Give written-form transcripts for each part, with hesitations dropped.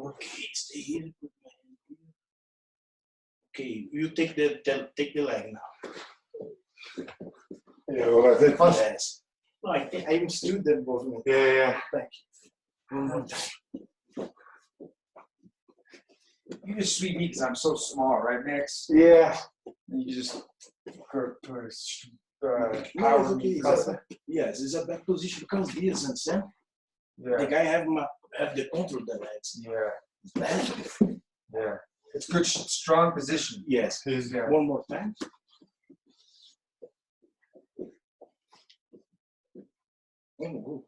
Okay, stay here. Put my hand here. Okay, you take the leg now. Yeah, well, I take fast. Yes. No, I understood that movement. Yeah. Thank you. One more time. You just sweep me because I'm so small, right, Max? Yeah. And you just power Okay, me. yes, it's a bad position because this, understand? The Yeah. guy have the control of the legs. Yeah. It's bad. Yeah. It's good, strong position. Yes. Yeah. One more time. Oh.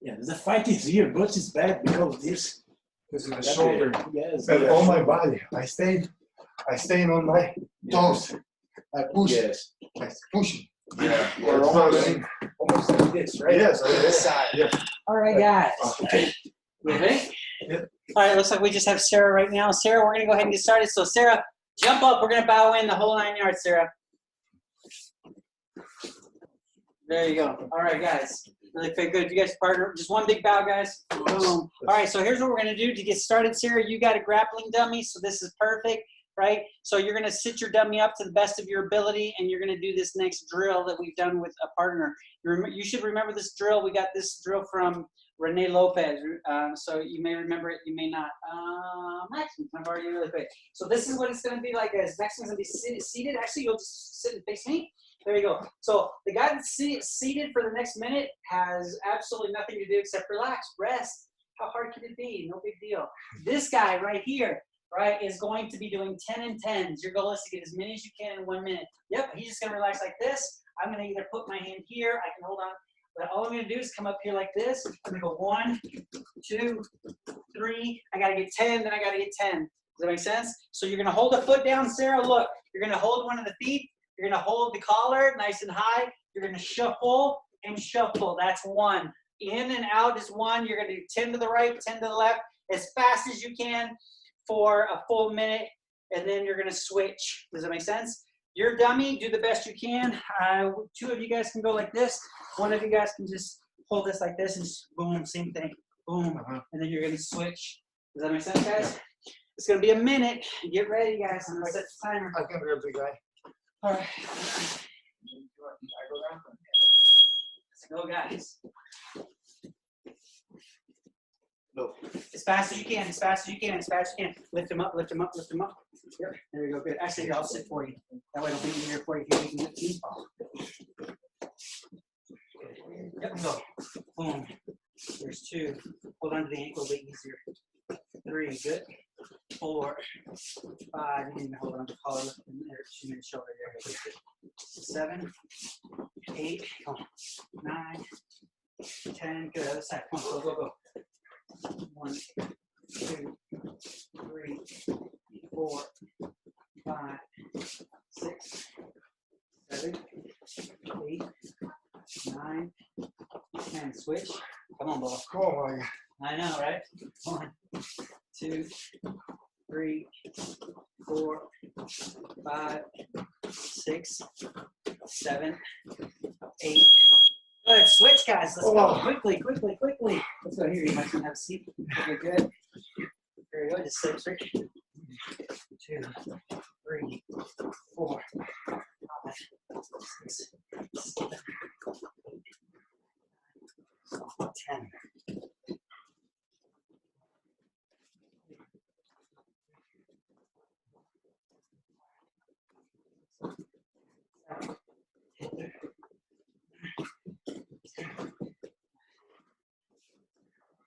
Yeah, the fight is here, but it's bad because of this. Because of the shoulder. Yes. And on my body, I stay on my toes. I push. Yes. I push. Yeah. Or Almost like this, right? Yes. This side. Yeah. All right, guys. Okay. You ready? Yep. All right, looks like we just have Sarah right now. Sarah, we're going to go ahead and get started. So, Sarah, jump up. We're going to bow in the whole 9 yards, Sarah. There you go. All right, guys. Really feel good. You guys partner. Just one big bow, guys. Boom. All right, so here's what we're going to do to get started. Sarah, you got a grappling dummy, so this is perfect, right? So you're going to sit your dummy up to the best of your ability, and you're going to do this next drill that we've done with a partner. You should remember this drill. We got this drill from Rene Lopez. So you may remember it, you may not. Maximus, I've already really quick. So this is what it's going to be like, guys. Maximus is going to be seated. Actually, you'll just sit and face me. There you go. So the guy that's seated for the next minute has absolutely nothing to do except relax, rest. How hard can it be? No big deal. This guy right here, right, is going to be doing 10 and 10s. Your goal is to get as many as you can in 1 minute. Yep, he's just going to relax like this. I'm going to either put my hand here. I can hold on. But all I'm going to do is come up here like this. I'm going to go 1, 2, 3. I got to get 10, then I got to get 10. Does that make sense? So you're going to hold a foot down, Sarah. Look, you're going to hold one of the feet. You're going to hold the collar nice and high. You're going to shuffle and shuffle. That's 1. In and out is 1. You're going to do 10 to the right, 10 to the left, as fast as you can for a full minute, and then you're going to switch. Does that make sense? Your dummy, do the best you can. 2 of you guys can go like this. 1 of you guys can just hold this like this and just boom, same thing. Boom. And then you're going to switch. Does that make sense, guys? It's going to be a minute. Get ready, guys. I'm going to set the timer. I can grab the guy. All right. Let's go, guys. No. As fast as you can, as fast as you can, as fast as you can. Lift him up, lift him up, lift him up. Yep. There you go, good. Actually, here, I'll sit for you. That way it'll be easier for you if you can lift me. Yep, go. Boom. There's 2. Hold on to the ankle a bit easier. 3, good. 4, 5, you can hold on to the collar, lift him there, chin and shoulder there. 7, 8, 9, 10, good. Other side. Come on, go, go, go. 1, 2, 3, 4, 5, 6, 7, 8, 9, 10. Switch. Come on, Bob. Oh my God. I know, right? 1, 2, 3, 4, 5, 6, 7, 8. Good. Switch, guys. Let's go. Quickly, quickly, quickly. Let's go here. You might have a seat. Okay, good. There you go. Just sit straight. 2, 3, 4, 5, 6, 7, 8, 10.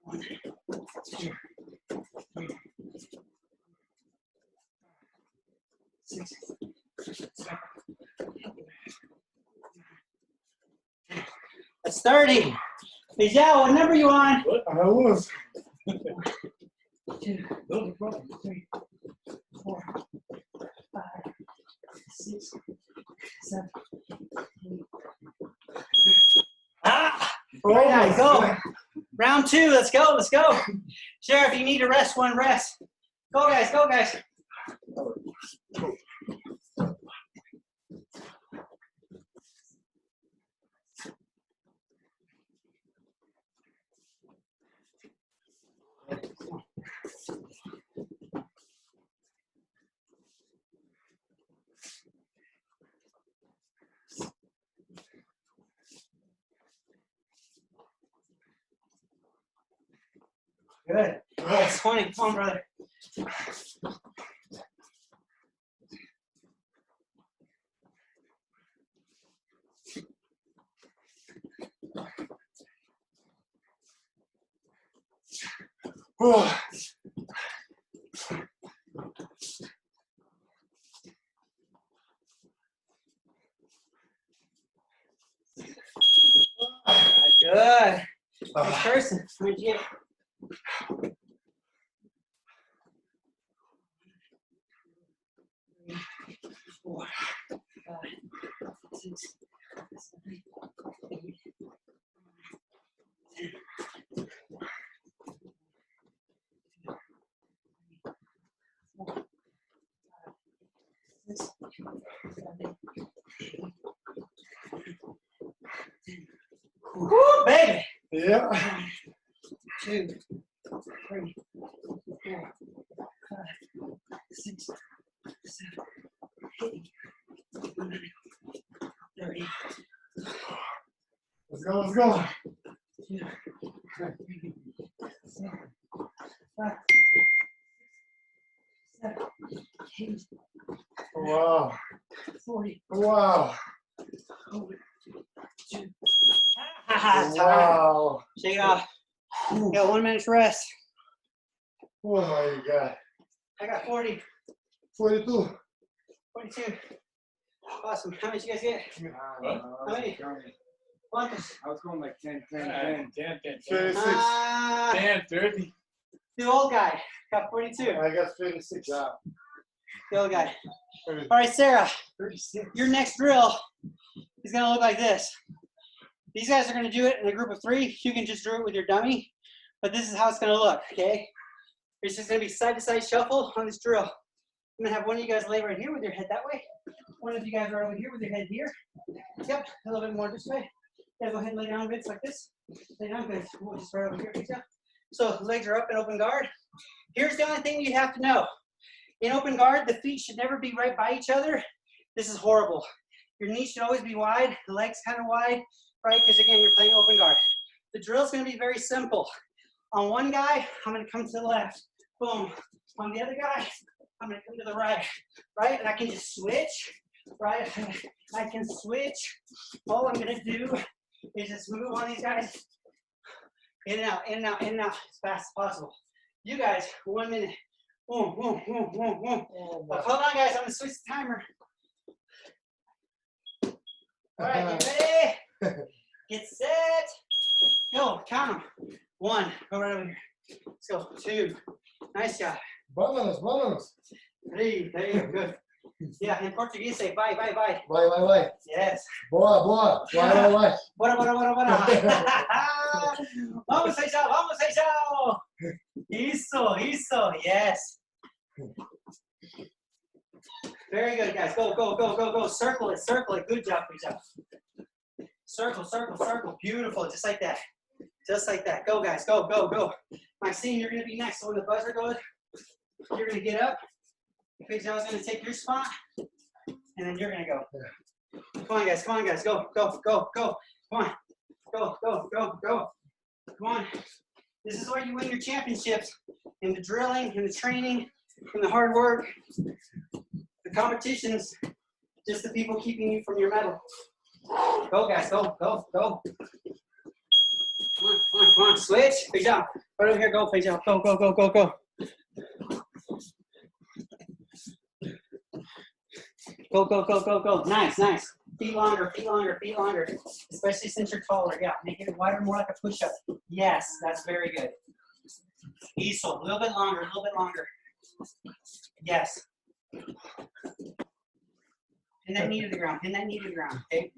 One, 2, 3, 6, 7. That's 30. Hey, Zhao, what number are you on? I was. 2, 3, 4, 5, 6, 7, 8. Right now, go. Round 2, let's go, let's go. Sheriff, you need to rest, 1 rest. Go, guys, go, guys. Good. That's 20. Come on, brother. Good. Next person. How many did you get? 4, 5, 6, 7, 8, 10. 4, 5, 6, 7, 8. Woo, baby! Yeah. 2, 3, 4, 5, 6, 7, 8, 9, 30. Let's go, let's go. 2, 3, 4, 5, 7, 8, Wow. 40. Wow. 2. Time. Wow. Shake it off. You got 1 minute's rest. Oh my God. I got 40, 42. 42. Awesome. How many did you guys get? How many? ¿Cuántos? I was going like 10, 10, 10, 10. 10, 26. 10, 30. The old guy got 42. I got 26. Yeah. The old guy. All right, Sarah, 36. your next drill is going to look like this. These guys are going to do it in a group of 3. You can just do it with your dummy, but this is how it's going to look, okay? It's just going to be side-to-side shuffle on this drill. I'm going to have one of you guys lay right here with your head that way. One of you guys are over here with your head here. Yep, a little bit more this way. Yeah, go ahead and lay down a bit like this. Lay down, good. We'll just right over here. Good job. So legs are up in open guard. Here's the only thing you have to know. In open guard, the feet should never be right by each other. This is horrible. Your knees should always be wide, the legs kind of wide, right? Because again, you're playing open guard. The drill is going to be very simple. On one guy, I'm going to come to the left. Boom. On the other guy, I'm going to come to the right. Right? And I can just switch. Right? I can switch. All I'm going to do is just move on these guys. In and out, in and out, in and out, as fast as possible. You guys, 1 minute. Boom, boom, boom, boom, boom. Hold on, guys. I'm going to switch the timer. All right, get ready. Get set. Go. Count them. 1. Go right over here. Let's go. 2. Nice job. Vámonos, vámonos. 3. There you go. Good. Yeah, in Portuguese, say bye, bye, bye. Vai, vai, vai. Yes. Boa, boa. Vai, vai, vai. Bora, bora, bora, bora. Vamos, Feijão. Vamos, Feijão. Isso, isso. Yes. Very good, guys. Go, go, go, go, go. Circle it, circle it. Good job, good job. Circle, circle, circle. Beautiful. Just like that. Just like that. Go, guys. Go, go, go. Maxine, you're going to be next. So when the buzzer goes, you're going to get up. Feijão's going to take your spot. And then you're going to go. Come on, guys. Come on, guys. Go, go, go, go. Come on. Go, go, go, go. Come on. This is where you win your championships. In the drilling, in the training, in the hard work. The competitions, just the people keeping you from your medal. Go, guys. Go, go, go. Come on, come on, come on. Switch. Feijão. Right over here. Go, Feijão. Go, go, go, go, go. Go, go, go, go, go. Nice, nice. Feet longer, feet longer, feet longer. Especially since you're taller. Yeah, make it wider, more like a push-up. Yes, that's very good. Eso, a little bit longer, a little bit longer. Yes. Pin that knee to the ground, pin that knee to the ground, okay?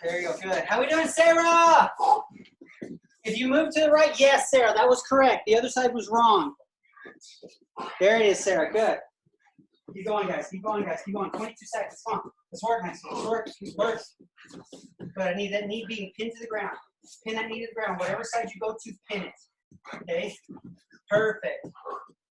There you go, good. How we doing, Sarah? If you move to the right, yes, Sarah, that was correct. The other side was wrong. There it is, Sarah, good. Keep going, guys, keep going, guys, keep going. 22 seconds, come on. Let's work, nice. Let's work, let's work. But I need that knee being pinned to the ground. Pin that knee to the ground. Whatever side you go to, pin it. Okay? Perfect.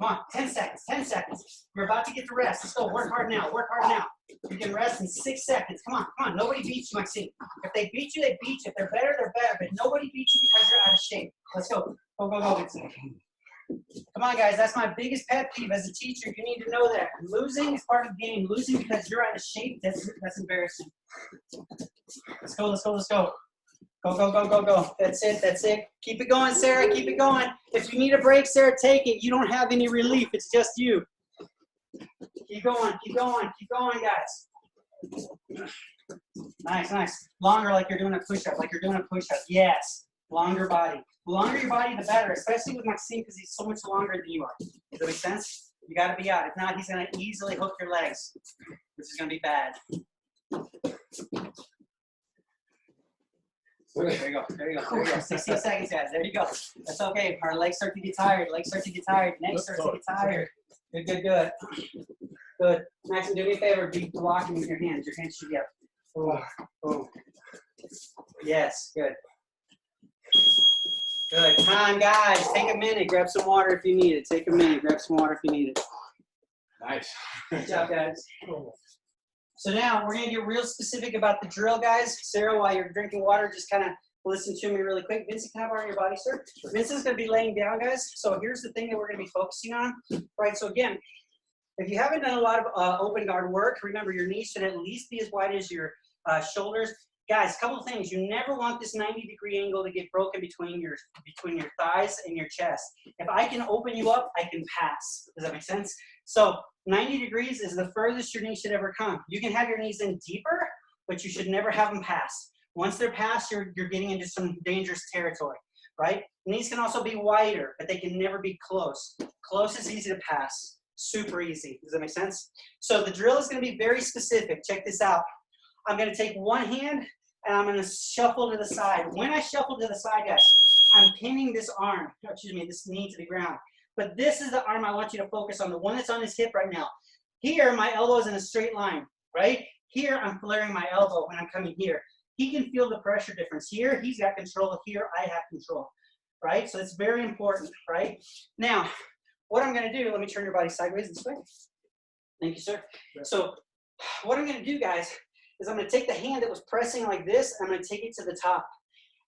Come on, 10 seconds, 10 seconds. You're about to get to rest. Let's go, work hard now, work hard now. You can rest in 6 seconds. Come on, come on. Nobody beats you, Maxine. If they beat you, they beat you. If they're better, they're better. But nobody beats you because you're out of shape. Let's go. Go, go, go. Come on, guys. That's my biggest pet peeve as a teacher. You need to know that. Losing is part of the game. Losing because you're out of shape, that's embarrassing. Let's go, let's go, let's go. Go, go, go, go, go. That's it, that's it. Keep it going, Sarah. Keep it going. If you need a break, Sarah, take it. You don't have any relief. It's just you. Keep going, keep going, keep going, guys. Nice, nice. Longer like you're doing a push-up, like you're doing a push-up. Yes. Longer body. The longer your body, the better, especially with Maxime because he's so much longer than you are. Does that make sense? You got to be out. If not, he's going to easily hook your legs, which is going to be bad. There you go. There you go. There you go. 16 seconds, guys. There you go. That's okay. Our legs start to get tired. Legs start to get tired. Neck starts to get tired. Good, good, good. Good. Maxime, do me a favor. Be blocking with your hands. Your hands should be up. Oh, oh. Yes. Good. Good. Time, guys. Take a minute. Grab some water if you need it. Take a minute. Grab some water if you need it. Nice. Good job, guys. So now we're going to get real specific about the drill, guys. Sarah, while you're drinking water, just kind of listen to me really quick. Vincent, can I borrow your body, sir? Vincent's going to be laying down, guys. So here's the thing that we're going to be focusing on. Right, so again, if you haven't done a lot of open guard work, remember your knees should at least be as wide as your shoulders. Guys, a couple of things. You never want this 90-degree angle to get broken between your thighs and your chest. If I can open you up, I can pass. Does that make sense? So 90 degrees is the furthest your knees should ever come. You can have your knees in deeper, but you should never have them pass. Once they're past, you're getting into some dangerous territory, right? Knees can also be wider, but they can never be close. Close is easy to pass. Super easy. Does that make sense? So the drill is going to be very specific. Check this out. I'm going to take one hand and I'm going to shuffle to the side. When I shuffle to the side, guys, I'm pinning this arm, this knee to the ground. But this is the arm I want you to focus on, the one that's on his hip right now. Here, my elbow is in a straight line, right? Here, I'm flaring my elbow when I'm coming here. He can feel the pressure difference. Here, he's got control. Here, I have control, right? So it's very important, right? Now, what I'm going to do, let me turn your body sideways this way. Thank you, sir. So what I'm going to do, guys, is I'm going to take the hand that was pressing like this, I'm going to take it to the top,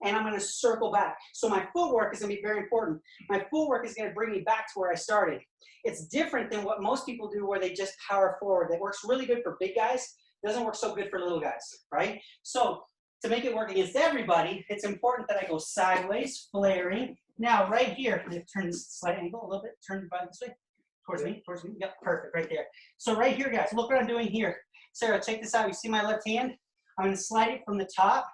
and I'm going to circle back. So my footwork is going to be very important. My footwork is going to bring me back to where I started. It's different than what most people do where they just power forward. That works really good for big guys. It doesn't work so good for little guys, right? So to make it work against everybody, it's important that I go sideways, flaring. Now, right here, I'm going to turn this slight angle a little bit. Turn your body this way. Towards me, towards me. Yep, perfect, right there. So right here, guys, look what I'm doing here. Sarah, check this out. You see my left hand? I'm going to slide it from the top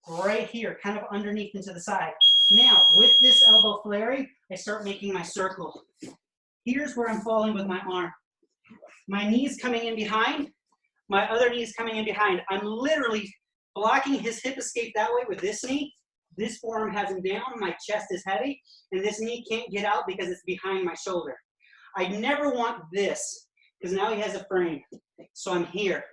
right here, kind of underneath and to the side. Now, with this elbow flaring, I start making my circle. Here's where I'm falling with my arm. My knee's coming in behind. My other knee's coming in behind. I'm literally blocking his hip escape that way with this knee. This forearm has him down. My chest is heavy. And this knee can't get out because it's behind my shoulder. I never want this because now he has a frame. So I'm here.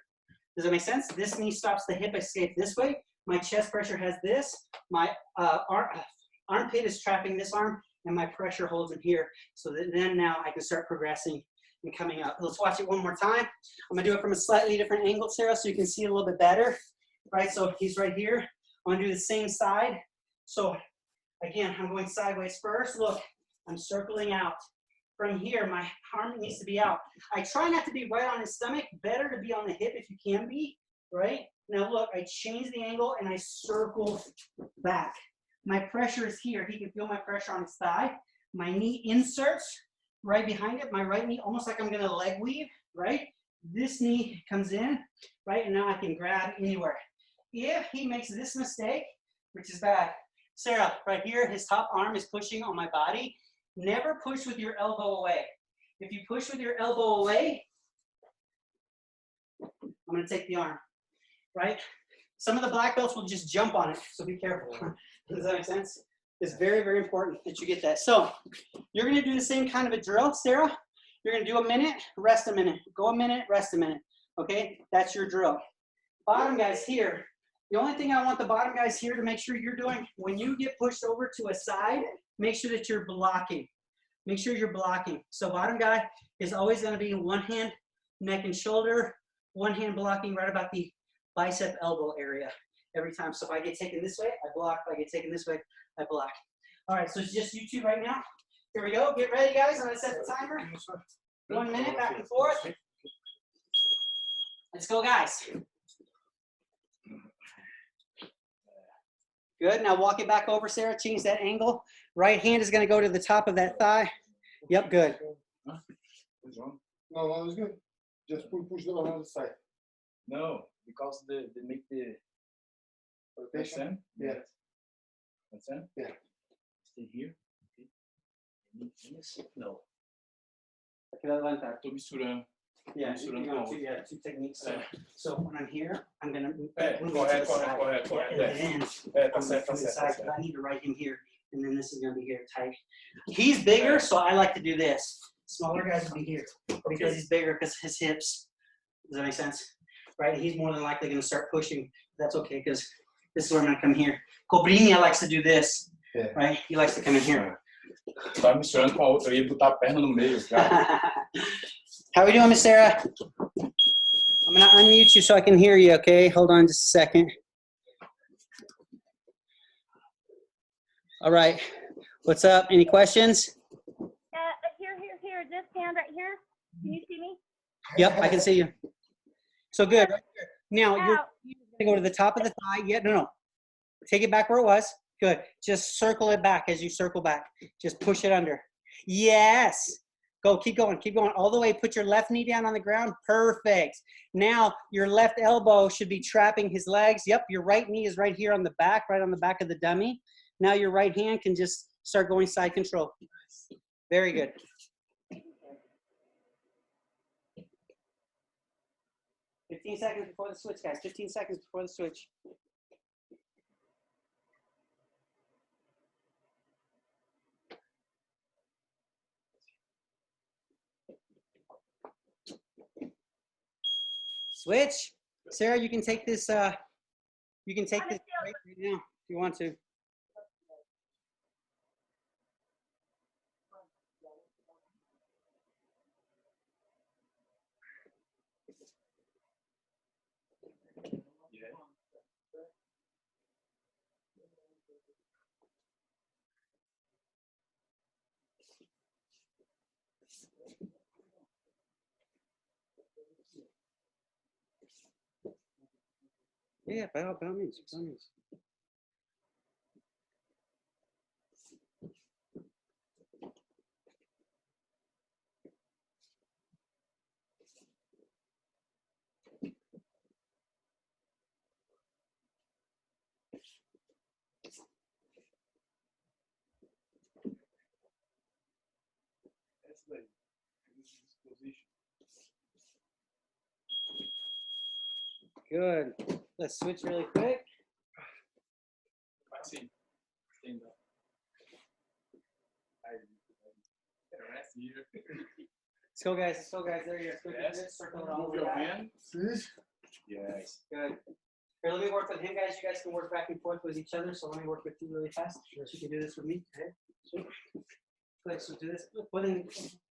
Does that make sense? This knee stops the hip escape this way. My chest pressure has this. My armpit is trapping this arm, and my pressure holds him here. So that then now I can start progressing and coming up. Let's watch it one more time. I'm going to do it from a slightly different angle, Sarah, so you can see it a little bit better. Right, so he's right here. I'm going to do the same side. So again, I'm going sideways first. Look, I'm circling out. From here, my arm needs to be out. I try not to be right on his stomach. Better to be on the hip if you can be, right? Now look, I change the angle and I circle back. My pressure is here. He can feel my pressure on his thigh. My knee inserts right behind it. My right knee, almost like I'm gonna leg weave, right? This knee comes in, right? And now I can grab anywhere. If he makes this mistake, which is bad, Sarah, right here, his top arm is pushing on my body. Never push with your elbow away. If you push with your elbow away, I'm going to take the arm, right? Some of the black belts will just jump on it, so be careful. Does that make sense? It's very, very important that you get that. So you're going to do the same kind of a drill, Sarah. You're going to do a minute, rest a minute. Go a minute, rest a minute. Okay? That's your drill. Bottom guys here. The only thing I want the bottom guys here to make sure you're doing, when you get pushed over to a side, make sure that you're blocking. Make sure you're blocking. So bottom guy is always going to be one hand, neck and shoulder, one hand blocking right about the bicep elbow area every time. So if I get taken this way, I block. If I get taken this way, I block. All right, so it's just you two right now. Here we go. Get ready, guys. I'm going to set the timer. 1 minute, back and forth. Let's go, guys. Good. Now walk it back over, Sarah. Change that angle. Right hand is going to go to the top of that thigh. Yep, good. What's wrong? No, it's good. Just push the other side. No, because they make the Rotation? Yeah. Understand? Yeah. Stay here. Okay. No. Tô misturando. Yeah, Misturando you com a know, outra. yeah, two techniques. So when I'm here, I'm going to move É, to correto, the side. correto. And then É, tá I'm certo, tá to the certo. side, Tá but certo. I need to write him here. And then this is going to be here tight. He's bigger, so I like to do this. Smaller guys would be here because he's bigger because his hips. Does that make sense? Right? He's more than likely going to start pushing. That's okay because this is where I'm going to come here. Cobrinha likes to do this. Yeah. Right? He likes to come in here. Tá misturando com a outra. Eu ia botar a perna no meio, cara. How are we doing, Miss Sarah? I'm going to unmute you so I can hear you, okay? Hold on just a second. All right. What's up? Any questions? Here, this hand right here. Can you see me? Yep, I can see you. So good. Right here. Now, you're Ow. going to go to the top of the thigh. Yeah, no. Take it back where it was. Good. Just circle it back as you circle back. Just push it under. Yes. Go. Keep going. Keep going. All the way. Put your left knee down on the ground. Perfect. Now, your left elbow should be trapping his legs. Yep, your right knee is right here on the back, right on the back of the dummy. Now, your right hand can just start going side control. Very good. $15 seconds before the switch, guys. 15 seconds before the switch. Switch. Sarah, you can take this. You can take this break right now if you want to. Yeah, by all means, by all means. Good. Let's switch really quick. Assim. Stand up. Aí. Rest here. Let's go, guys. Let's go, guys. There you go. Yes. Circle it all Move the way your back. hand. This? Yes. Good. Here, let me work with him, guys. You guys can work back and forth with each other. So let me work with you really fast. So you can do this with me. Okay. Sweet. Good. So do this.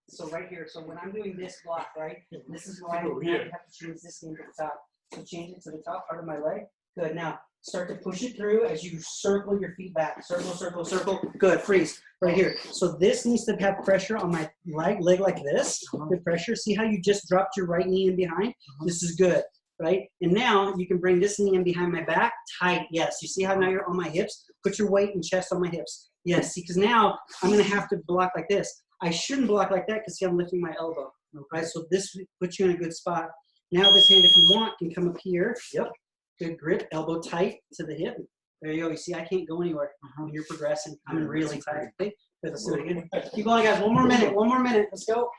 So right here. So when I'm doing this block, right? This is why I have to change this thing to the top. So change it to the top part of my leg. Good. Now start to push it through as you circle your feet back. Circle, circle, circle. Good. Freeze. Right here. So this needs to have pressure on my leg like this. Good pressure. See how you just dropped your right knee in behind? This is good. Right? And now you can bring this knee in behind my back, tight. Yes. You see how now you're on my hips? Put your weight and chest on my hips. Yes. See, because now I'm going to have to block like this. I shouldn't block like that because see, I'm lifting my elbow. Okay. So this puts you in a good spot. Now this hand, if you want, can come up here. Yep. Good grip. Elbow tight to the hip. There you go. You see, I can't go anywhere when you're progressing. I'm really tight. Okay. Let's do it again. Keep going, guys. One more minute. One more minute. Let's go.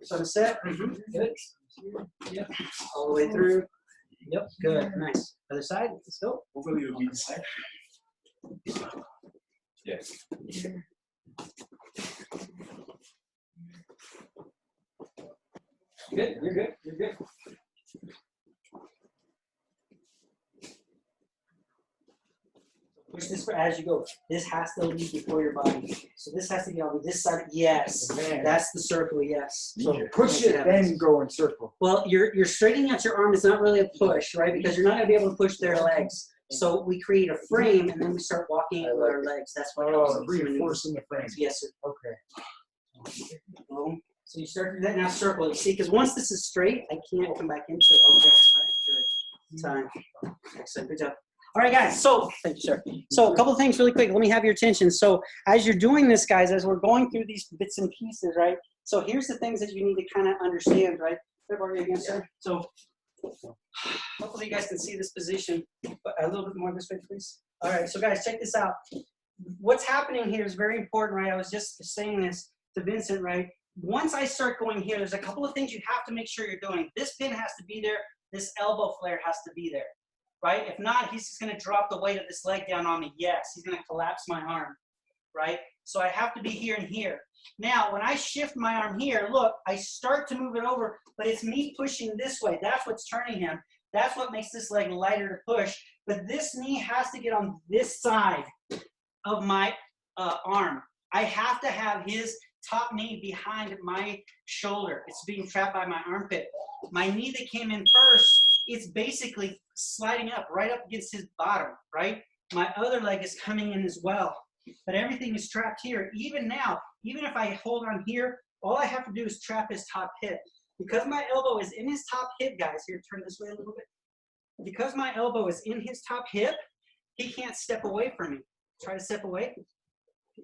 So to set. Good. Yep. All the way through. Yep. Good. Nice. Other side. Let's go. Hopefully you'll be inside. Yes. Good. You're good. You're good. Push this for as you go. This has to leave before your body. So this has to be on this side. Yes. That's the circle. Yes. So push it, then go in circle. Well, you're straightening out your arm. It's not really a push, right? Because you're not going to be able to push their legs. So we create a frame, and then we start walking it with our legs. That's what helps us. Reinforcing the frame. Yes, sir. Okay. Boom. So you start to do that now, circle. You see, because once this is straight, I can't come back into it. Okay, all right, good. Time. Excellent, good job. All right, guys, so, thank you, sir. So a couple of things really quick. Let me have your attention. So as you're doing this, guys, as we're going through these bits and pieces, right? So here's the things that you need to kind of understand, right? Again, sir. So hopefully you guys can see this position, but a little bit more this way, please. All right, so guys, check this out. What's happening here is very important, right? I was just saying this to Vincent, right? Once I start going here, there's a couple of things you have to make sure you're doing. This pin has to be there. This elbow flare has to be there, right? If not, he's just going to drop the weight of this leg down on me. Yes, he's going to collapse my arm, right? So I have to be here and here. Now, when I shift my arm here, look, I start to move it over, but it's me pushing this way. That's what's turning him. That's what makes this leg lighter to push. But this knee has to get on this side of my arm. I have to have his top knee behind my shoulder. It's being trapped by my armpit. My knee that came in first, it's basically sliding up right up against his bottom, right? My other leg is coming in as well. But everything is trapped here. Even now, even if I hold on here, all I have to do is trap his top hip. Because my elbow is in his top hip, guys, here, turn this way a little bit. Because my elbow is in his top hip, he can't step away from me. Try to step away.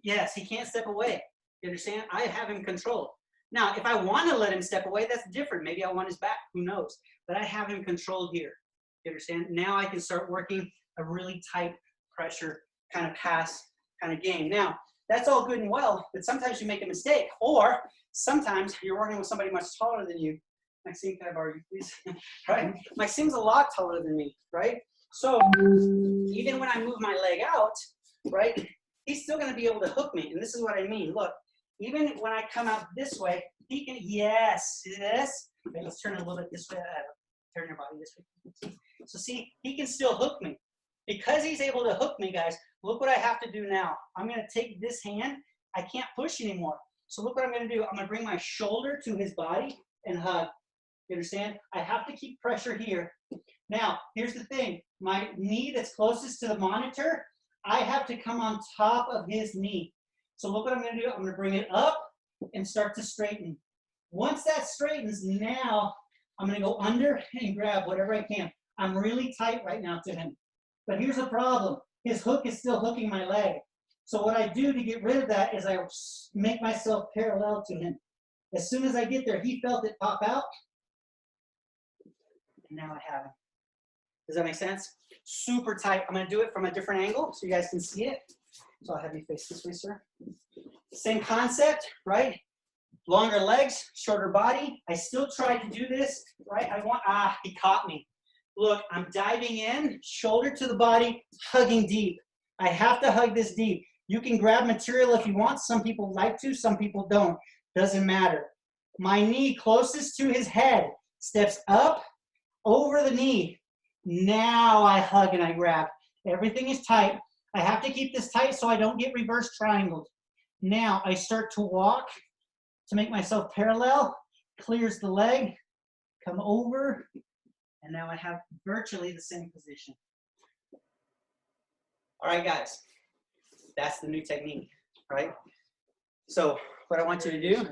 Yes, he can't step away. You understand? I have him controlled. Now, if I want to let him step away, that's different. Maybe I want his back. Who knows? But I have him controlled here. You understand? Now I can start working a really tight pressure kind of pass kind of game. Now, that's all good and well, but sometimes you make a mistake. Or sometimes you're working with somebody much taller than you. Maxime, can I borrow you, please? Right? Maxime's a lot taller than me, right? So even when I move my leg out, right, he's still going to be able to hook me. And this is what I mean. Look, even when I come out this way, he can, yes, see this? Okay, let's turn it a little bit this way. Turn your body this way. So see, he can still hook me. Because he's able to hook me, guys, look what I have to do now. I'm going to take this hand. I can't push anymore. So look what I'm going to do. I'm going to bring my shoulder to his body and hug. You understand? I have to keep pressure here. Now, here's the thing. My knee that's closest to the monitor, I have to come on top of his knee. So look what I'm going to do. I'm going to bring it up and start to straighten. Once that straightens, now I'm going to go under and grab whatever I can. I'm really tight right now to him. But here's the problem. His hook is still hooking my leg. So what I do to get rid of that is I make myself parallel to him. As soon as I get there, he felt it pop out. And now I have him. Does that make sense? Super tight. I'm going to do it from a different angle so you guys can see it. So I'll have you face this way, sir. Same concept, right? Longer legs, shorter body. I still try to do this, right? He caught me. Look, I'm diving in, shoulder to the body, hugging deep. I have to hug this deep. You can grab material if you want. Some people like to, some people don't. Doesn't matter. My knee closest to his head steps up over the knee. Now I hug and I grab. Everything is tight. I have to keep this tight so I don't get reverse triangled. Now I start to walk to make myself parallel. Clears the leg. Come over. And now I have virtually the same position. All right, guys. That's the new technique, right? So what I want you to do,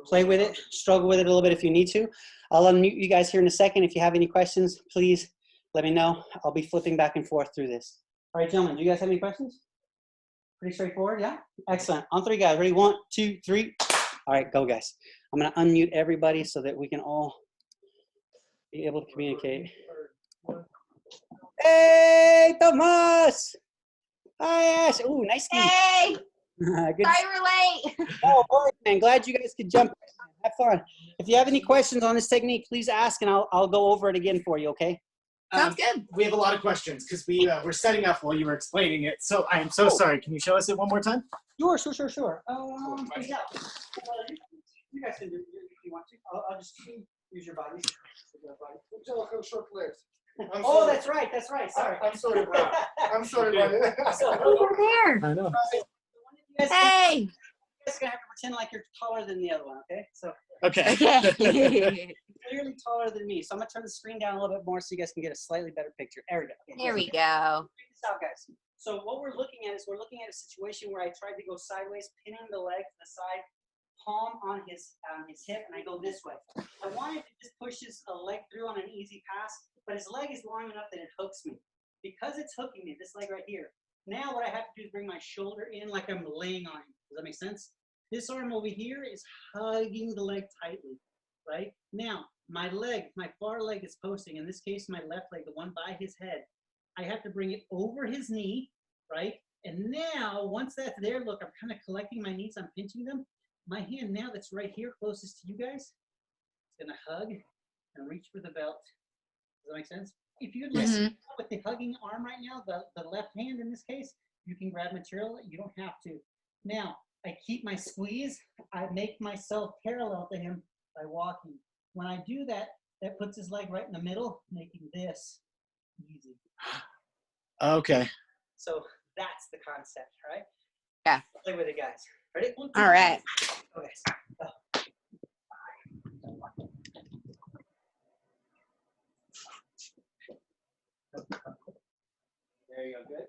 play with it, struggle with it a little bit if you need to. I'll unmute you guys here in a second. If you have any questions, please let me know. I'll be flipping back and forth through this. All right, gentlemen, do you guys have any questions? Pretty straightforward, yeah? Excellent. On three, guys. Ready? 1, 2, 3. All right, go, guys. I'm going to unmute everybody so that we can all be able to communicate. Hey, Tomas! Hi, Ash. Ooh, nice to meet you. Hey, Good. sorry we're late. Oh, all right, man. Glad you guys could jump. Have fun. If you have any questions on this technique, please ask, and I'll go over it again for you, okay? Sounds good. We have a lot of questions because we're setting up while you were explaining it. So I am so sorry. Can you show us it one more time? Sure. Yeah. You guys can do it if you want to. I'll just use your bodies. Short legs. Oh, that's right. Sorry. I'm sorry, bro. I'm sorry, buddy. So, Over there. I know. you guys Hey. are going to have to pretend like you're taller than the other one, okay? So, Okay. Okay. clearly taller than me. So I'm gonna turn the screen down a little bit more so you guys can get a slightly better picture. There we go. There we go. Check this out, guys. So what we're looking at is we're looking at a situation where I tried to go sideways, pinning the leg to the side, palm on his hip, and I go this way. I wanted to just push his leg through on an easy pass, but his leg is long enough that it hooks me. Because it's hooking me, this leg right here. Now what I have to do is bring my shoulder in like I'm laying on him. Does that make sense? This arm over here is hugging the leg tightly, right? Now, my leg, my far leg is posting. In this case, my left leg, the one by his head. I have to bring it over his knee, right? And now, once that's there, look, I'm kind of collecting my knees. I'm pinching them. My hand now that's right here, closest to you guys, is going to hug and reach for the belt. Does that make sense? If you'd like with the hugging arm right now, the left hand in this case, you can grab material. You don't have to. Now, I keep my squeeze. I make myself parallel to him by walking. When I do that, that puts his leg right in the middle, making this easy. Okay. So that's the concept, right? Yeah. Play with it, guys. Ready? All right. Okay. Go. There you go. Good.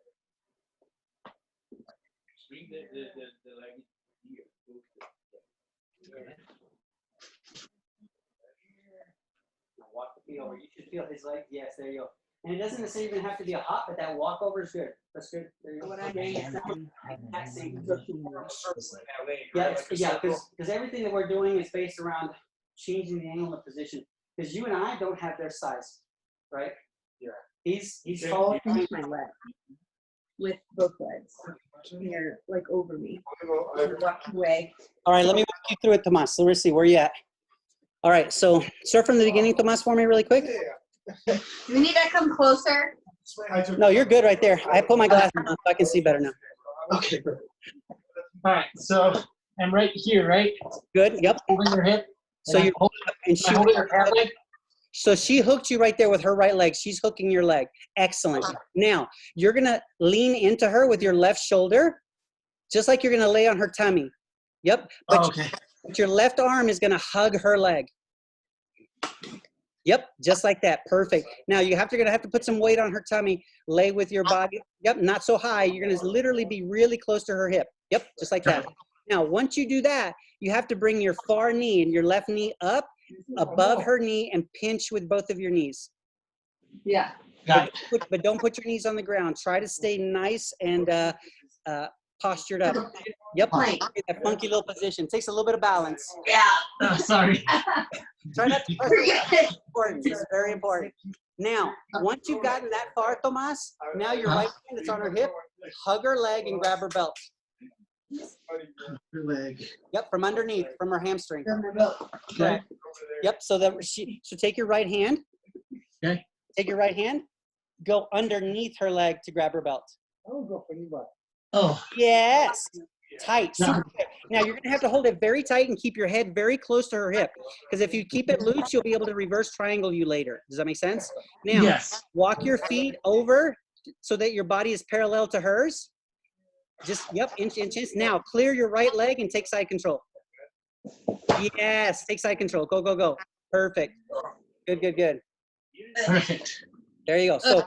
Bring the leg here. Walk the feet over. You should feel his leg. Yes, there you go. And it doesn't necessarily even have to be a hop, but that walk over is good. That's good. There you go. Yeah, because everything that we're doing is based around changing the angle of position. Because you and I don't have their size, right? Yeah. He's taller. Pinch my leg with both legs. They're like over me. Walk away. All right, let me walk you through it, Tomas. So let's see, where you at? All right, so start from the beginning, Tomas, for me really quick. Do we need to come closer? No, you're good right there. I put my glasses on so I can see better now. Okay. All right. So I'm right here, right? Good. Yep. Holding your hip. So you're and she holding her pant leg. So she hooked you right there with her right leg. She's hooking your leg. Excellent. Now you're gonna lean into her with your left shoulder, just like you're gonna lay on her tummy. Yep. But, but your left arm is gonna hug her leg. Yep, just like that. Perfect. Now you're gonna have to put some weight on her tummy. Lay with your body. Yep, not so high. You're gonna literally be really close to her hip. Yep, just like that. Now, once you do that, you have to bring your far knee and your left knee up above her knee and pinch with both of your knees. Yeah. Got it. But don't put your knees on the ground. Try to stay nice and postured up. Yep, that funky little position. Takes a little bit of balance. Yeah. Sorry. Try not to press it. It's very important. Now, once you've gotten that far, Tomas, now your right hand that's on her hip, hug her leg and grab her belt. Her leg. Yep, from underneath, from her hamstring. Okay. Yep, so take your right hand. Okay. Take your right hand, go underneath her leg to grab her belt. Oh. Yes. Tight. Super tight. Now you're gonna have to hold it very tight and keep your head very close to her hip. Because if you keep it loose, you'll be able to reverse triangle you later. Does that make sense? Now, Yes. walk your feet over so that your body is parallel to hers. Just, yep, inch. Now, clear your right leg and take side control. Yes, take side control. Go, go, go. Perfect. Good, good, good. Perfect. There you go. So,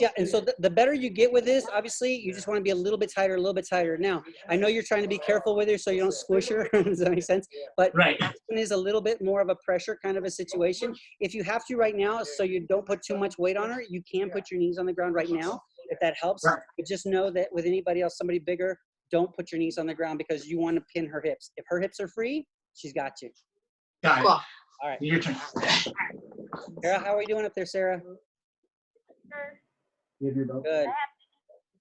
yeah, and so the better you get with this, obviously, you just want to be a little bit tighter, a little bit tighter. Now, I know you're trying to be careful with her so you don't squish her. Does that make sense? But Right. this one is a little bit more of a pressure kind of a situation. If you have to right now, so you don't put too much weight on her, you can put your knees on the ground right now, if that helps. Right. But just know that with anybody else, somebody bigger, don't put your knees on the ground because you want to pin her hips. If her hips are free, she's got you. Got it. Cool. All right. Your turn. Sarah, how are we doing up there, Sarah? Good.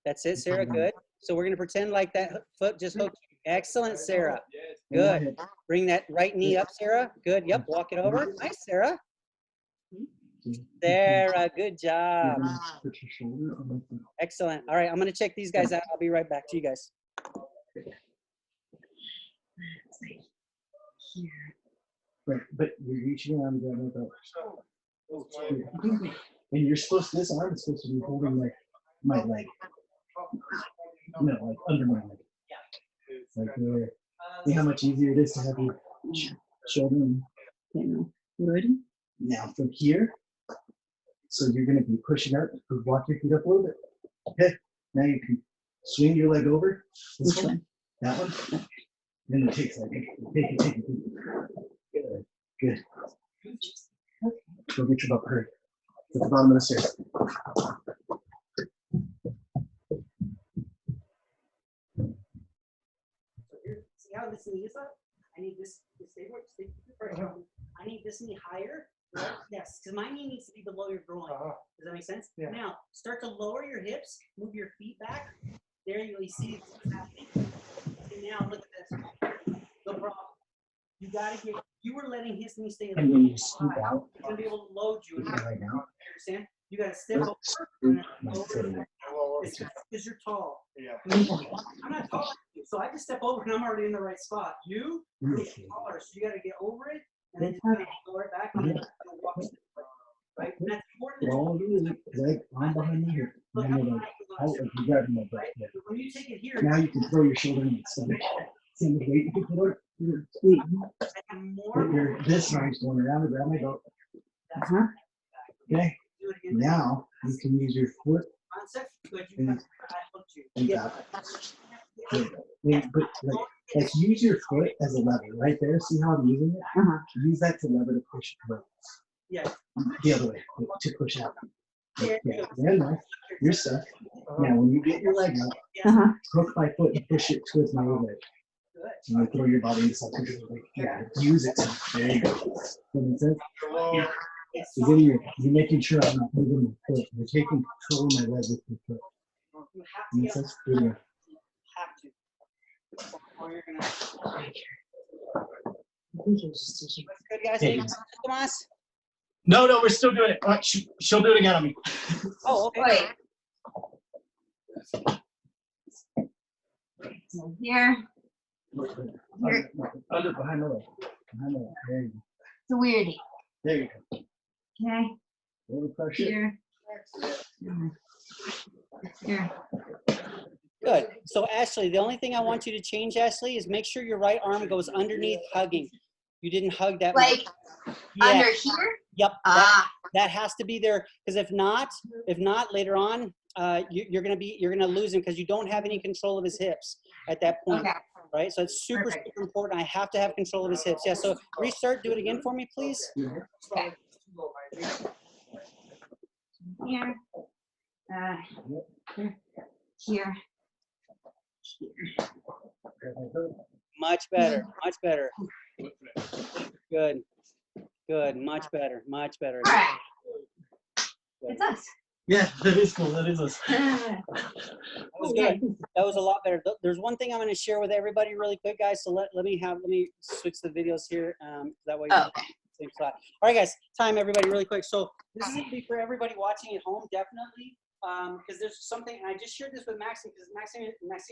That's it, Sarah. Good. So we're going to pretend like that foot just hooked. Excellent, Sarah. Good. Bring that right knee up, Sarah. Good. Yep. Walk it over. Nice, Sarah. Sarah, good job. Excellent. All right, I'm going to check these guys out. I'll be right back to you guys. Right, but you're reaching around the and you're supposed to, this arm is supposed to be holding like my leg. No, like under my leg. Like there. See how much easier it is to have your shoulder and, you know, ready? Now from here, so you're going to be pushing up, walk your feet up a little bit. Okay, now you can swing your leg over. This Which one? That one. Then it takes like, take it. Good, good. Go get your butt hurt. At the bottom of the stairs. See how this knee is up? I need this to stay where stay pressure. I need this knee higher. Right? Yes, because my knee needs to be below your groin. Does that make sense? Yeah. Now, start to lower your hips, move your feet back. There you see what's happening. And now look at this. No problem. You gotta get. You were letting his knee stay. And when you scoop out, He's gonna be able to load you. right now, Understand? You gotta step over. scoop my foot in. It's because you're tall. Yeah. I'm not tall like you, so I just step over and I'm already in the right spot. You're taller, so you got to get over it and then just kind of lower it back and then walk it, right? And that's important. Roll the leg on behind my hip. Look And how then high like, you I'll go. like, grab my butt. Right? Yeah. But when you take it here, Now you can throw your shoulder in the stomach. Same with weight. You can put your feet. and Put more. your this arm's going around and grab my belt. That's Uh-huh. Okay. Do it again. Now you can use your foot Concept. Good. You got it. I helped you. and Yeah. Good. Yeah, but like use your foot as a lever right there. See how I'm using it? Uh-huh. Use that to lever to push it out. Yeah. The other way to push out. Yeah. Yeah, there, nice. You're stuck. Now when you get your leg up, Uh-huh. hook my foot and push it towards my leg. Good. And you throw your body into something. Like, yeah, use it. There you go. That makes sense? So then you're making sure I'm not moving my foot. You're taking control of my leg with your foot. You have to Makes get sense? Good. have to. Or you're gonna. What's good, guys? Hey. Hey, Tomas? No, we're still doing it. All right, she'll do it again on me. Oh, okay. Wait. So here, Under behind my leg. Behind my leg. There you go. it's a weirdie. There you go. Okay. A little pressure. Here. Here. Good. So Ashley, the only thing I want you to change, Ashley, is make sure your right arm goes underneath hugging. You didn't hug that much. Like Yeah. under here? Yep. Ah. That has to be there, because if not later on, you're gonna lose him because you don't have any control of his hips at that point, Okay. right? So it's super Perfect. super important. I have to have control of his hips. Yeah. So restart. Do it again for me, please. Here. Here. Here. Much better. Much better. Good. Good. Much better. Much better. All right. It's us. Yeah, that is cool. That is us. That was good. That was a lot better. There's one thing I'm going to share with everybody really quick, guys. So let me switch the videos here. That way. Oh, okay. Same slot. All right, guys. Time, everybody, really quick. So this is going to be for everybody watching at home, definitely, because there's something. And I just shared this with Maxime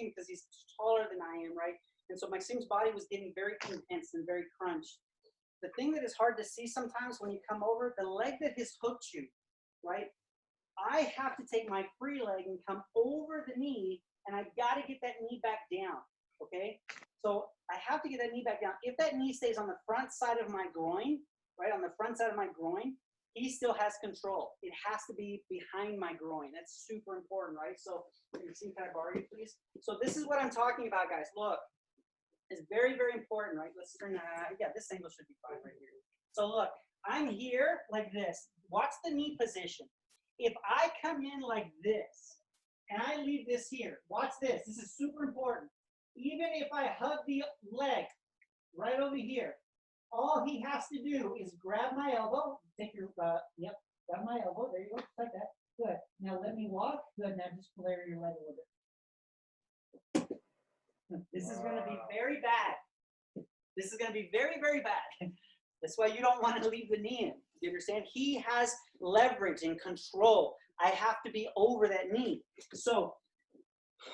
because he's taller than I am, right? And so Maxime's body was getting very intense and very crunched. The thing that is hard to see sometimes when you come over, the leg that has hooked you, right? I have to take my free leg and come over the knee, and I got to get that knee back down, okay? So I have to get that knee back down. If that knee stays on the front side of my groin, right, on the front side of my groin, he still has control. It has to be behind my groin. That's super important, right? So can I borrow you, please? So this is what I'm talking about, guys. Look, it's very, very important, right? Let's turn, yeah, this angle should be fine right here. So look, I'm here like this. Watch the knee position. If I come in like this, and I leave this here, watch this. This is super important. Even if I hug the leg right over here, all he has to do is grab my elbow. Take your, yep, grab my elbow. There you go, like that. Good. Now let me walk. Good. Now just flare your leg a little bit. This is going to be very bad. This is going to be very, very bad. That's why you don't want to leave the knee in. You understand? He has leverage and control. I have to be over that knee. So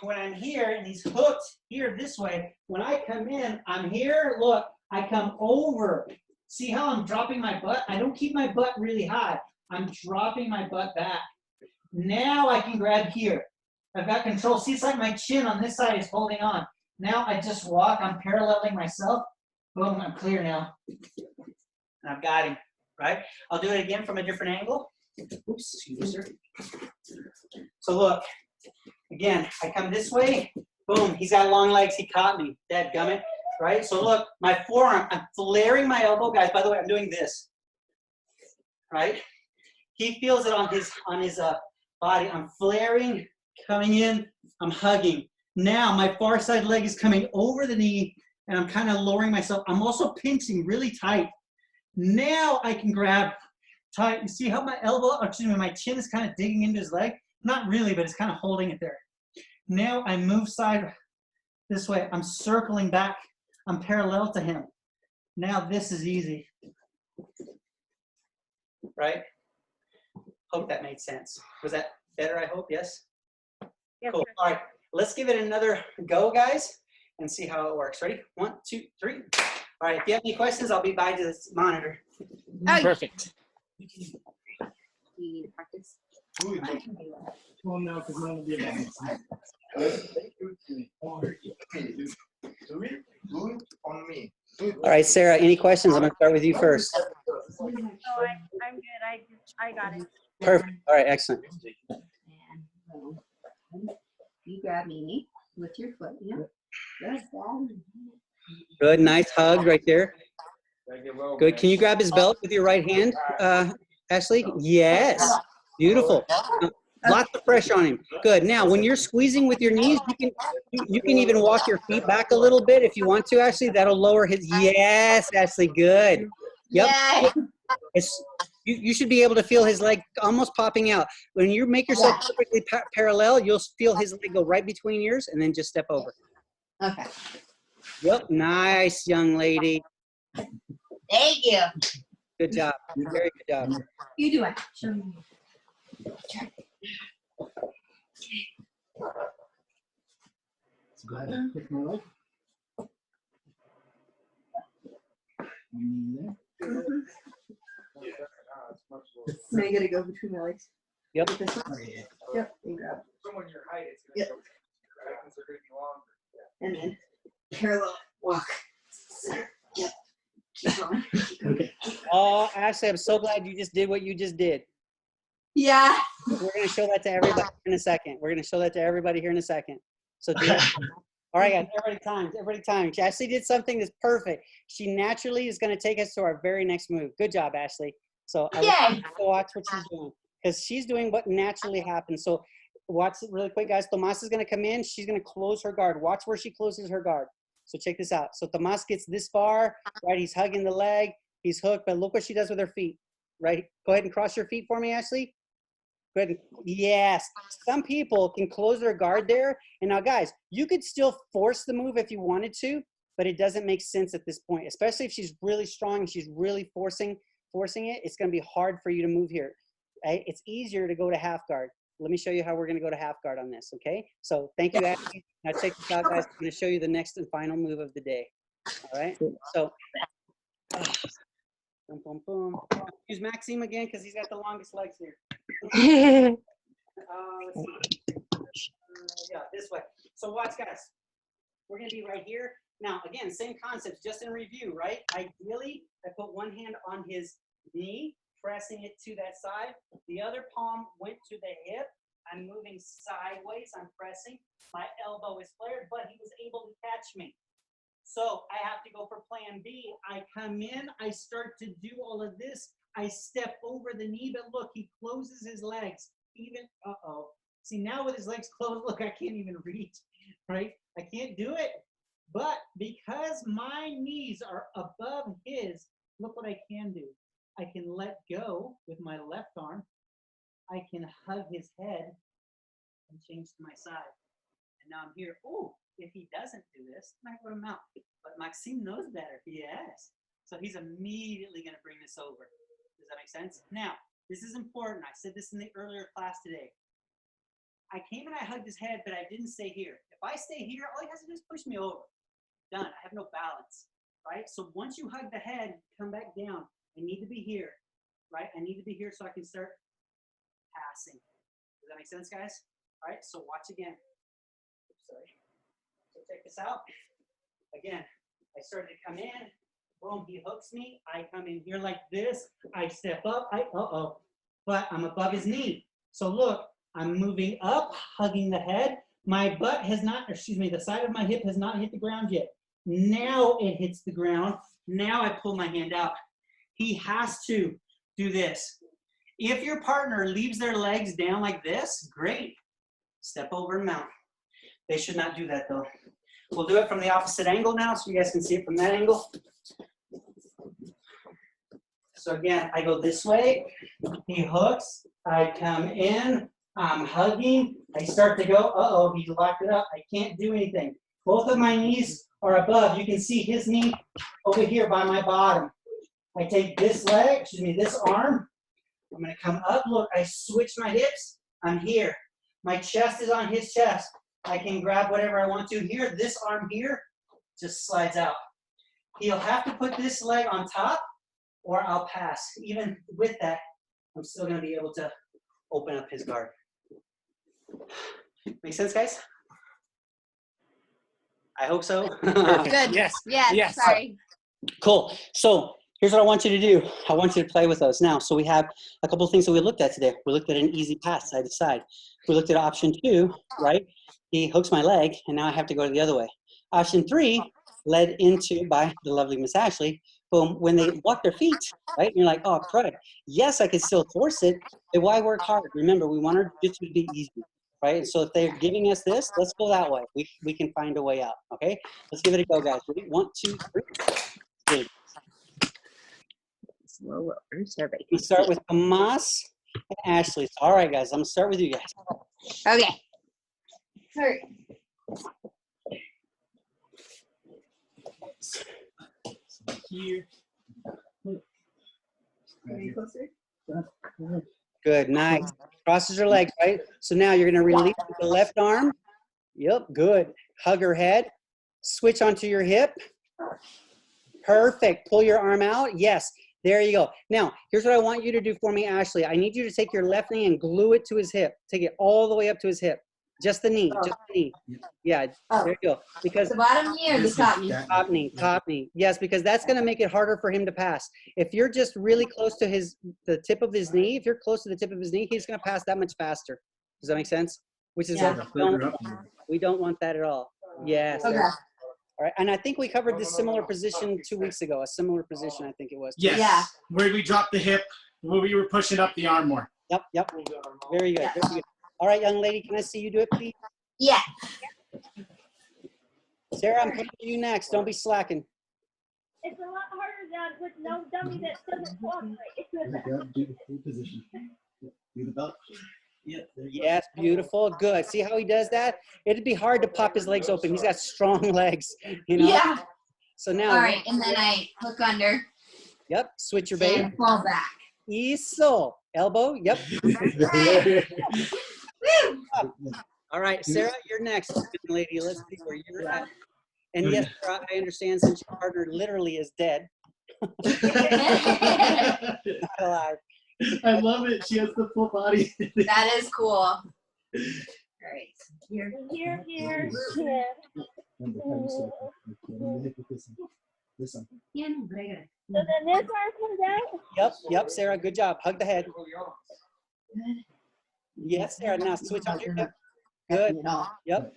when I'm here and he's hooked here this way, when I come in, I'm here. Look, I come over. See how I'm dropping my butt? I don't keep my butt really high. I'm dropping my butt back. Now I can grab here. I've got control. See, it's like my chin on this side is holding on. Now I just walk. I'm paralleling myself. Boom, I'm clear now. And I've got him. right? I'll do it again from a different angle. Oops, excuse me, sir. So look, again, I come this way, boom, he's got long legs, he caught me, dadgummit, right? So look, my forearm, I'm flaring my elbow, guys, by the way, I'm doing this, right? He feels it on his body. I'm flaring, coming in, I'm hugging. Now my far side leg is coming over the knee, and I'm kind of lowering myself. I'm also pinching really tight. Now I can grab tight. You see how my elbow, excuse me, my chin is kind of digging into his leg? Not really, but it's kind of holding it there. Now I move side this way. I'm circling back. I'm parallel to him. Now this is easy. Right? Hope that made sense. Was that better, I hope? Yes? Yes, Cool. sir. All right. Let's give it another go, guys, and see how it works. Ready? 1, 2, 3. All right. If you have any questions, I'll be by to this monitor. Perfect. You need to practice. Well, no, because mine will be about Do it on me. All right, Sarah, any questions? I'm going to start with you first. No, I'm good. I got it. Perfect. All right, excellent. And you grab me with your foot. Yeah. That's that. Good. Nice hug right there. Good. Can you grab his belt with your right hand, Ashley? Yes. Beautiful. Lots of pressure on him. Good. Now, when you're squeezing with your knees, you can even walk your feet back a little bit if you want to, Ashley. That'll lower his. Yes, Ashley. Good. Yep. Yay. You should be able to feel his leg almost popping out. When you make yourself perfectly parallel, you'll feel his leg go right between yours and then just step over. Okay. Yep. Nice, young lady. Thank you. Good job. Very good job. You do it. Show me. Go ahead and pick my leg. There. So you gotta go between my legs. Yep. With this one? Oh, yeah. Yep. And grab. Someone your height is Yep. going to go. Your are going to be longer. And then parallel walk. Yep. Keep going. Keep going. Okay. Oh, Ashley, I'm so glad you just did what you just did. Yeah. We're going to show that to everybody in a second. We're going to show that to everybody here in a second. So do it. All right, guys, everybody times. Ashley did something that's perfect. She naturally is going to take us to our very next move. Good job, Ashley. So I want you to watch what she's doing because she's doing what naturally happens. So watch it really quick, guys. Tomas is going to come in. She's going to close her guard. Watch where she closes her guard. So check this out. So Tomas gets this far, right? He's hugging the leg. He's hooked, but look what she does with her feet, right? Go ahead and cross your feet for me, Ashley. Good. Yes. Some people can close their guard there. And now, guys, you could still force the move if you wanted to, but it doesn't make sense at this point, especially if she's really strong and she's really forcing it. It's going to be hard for you to move here. Right? It's easier to go to half guard. Let me show you how we're going to go to half guard on this, okay? So thank you, Ashley. Now check this out, guys. I'm going to show you the next and final move of the day. All right? So, boom, boom, boom. Use Maxime again because he's got the longest legs here. Let's see. Yeah, this way. So watch, guys. We're going to be right here. Now, again, same concept, just in review, right? Ideally, I put one hand on his knee, pressing it to that side. The other palm went to the hip. I'm moving sideways. I'm pressing. My elbow is flared, but he was able to catch me. So I have to go for plan B. I come in. I start to do all of this. I step over the knee, but look, he closes his legs. Even, See, now with his legs closed, look, I can't even reach, right? I can't do it. But because my knees are above his, look what I can do. I can let go with my left arm. I can hug his head and change to my side. And now I'm here. Oh, if he doesn't do this, I might put him out. But Maxime knows better. Yes. So he's immediately going to bring this over. Does that make sense? Now, this is important. I said this in the earlier class today. I came and I hugged his head, but I didn't stay here. If I stay here, all he has to do is push me over. Done. I have no balance, right? So once you hug the head, come back down. I need to be here, right? I need to be here so I can start passing. Does that make sense, guys? All right, so watch again. Oops, sorry. So check this out. Again, I started to come in. Boom, he hooks me. I come in here like this. I step up. But I'm above his knee. So look, I'm moving up, hugging the head. My butt has not, the side of my hip has not hit the ground yet. Now it hits the ground. Now I pull my hand out. He has to do this. If your partner leaves their legs down like this, great. Step over and mount. They should not do that though. We'll do it from the opposite angle now so you guys can see it from that angle. So again, I go this way, he hooks, I come in, I'm hugging, I start to go, he locked it up, I can't do anything. Both of my knees are above. You can see his knee over here by my bottom. I take this leg, this arm, I'm gonna come up, look, I switch my hips, I'm here. My chest is on his chest. I can grab whatever I want to here. This arm here just slides out. He'll have to put this leg on top or I'll pass. Even with that, I'm still gonna be able to open up his guard. Make sense, guys? I hope so. Good. Yes. Yeah. Yes. Sorry. Cool. So here's what I want you to do. I want you to play with us now. So we have a couple of things that we looked at today. We looked at an easy pass side to side. We looked at option 2, right? He hooks my leg, and now I have to go the other way. Option 3 led into by the lovely Miss Ashley. Boom, when they walk their feet, right? And you're like, oh, crud. Yes, I can still force it, but why work hard? Remember, we want our jiu-jitsu to be easy, right? So if they're giving us this, let's go that way. We can find a way out, okay? Let's give it a go, guys. Ready? 1, 2, 3. Good. Slow over. Survey. We start with Tomas and Ashley. All right, guys, I'm gonna start with you guys. Okay. Hurry. Here. Any closer? Good, nice. Crosses her legs, right? So now you're gonna release with the left arm. Yep, good. Hug her head. Switch onto your hip. Perfect. Pull your arm out. Yes. There you go. Now, here's what I want you to do for me, Ashley. I need you to take your left knee and glue it to his hip. Take it all the way up to his hip. Just the knee. Just the knee. Yeah, there you go. Because The bottom knee or the top knee? top knee, top knee. Yes, because that's going to make it harder for him to pass. If you're just really close to the tip of his knee, if you're close to the tip of his knee, he's going to pass that much faster. Does that make sense? Which is Yeah. we don't want that at all. Yes. Okay. All right, and I think we covered this similar position 2 weeks ago. A similar position, I think it was. Yes. Yeah. Where we dropped the hip, where we were pushing up the arm more. Yep, yep. Very good, very good. All right, young lady, can I see you do it, please? Yeah. Sarah, I'm coming to you next. Don't be slacking. It's a lot harder than with no dummy that doesn't cooperate. Do the full position. Do the belt. Yeah. Yes, beautiful, good. See how he does that? It'd be hard to pop his legs open. He's got strong legs, you know? Yeah. So now. All right, and then I hook under Yep, switch your bait. and fall back. Eso. Elbow, yep. Woo! All right, Sarah, you're next, young lady. Let's see where you're at. And yes, Sarah, I understand since your partner literally is dead. Not alive. I love it. She has the full body. That is cool. All right. Here. Here. This one. Yeah, no, but I gotta. So then this arm comes out. Yep, Sarah, good job. Hug the head. Good. Yes, Sarah, now switch on your hip. Good, It all. yep,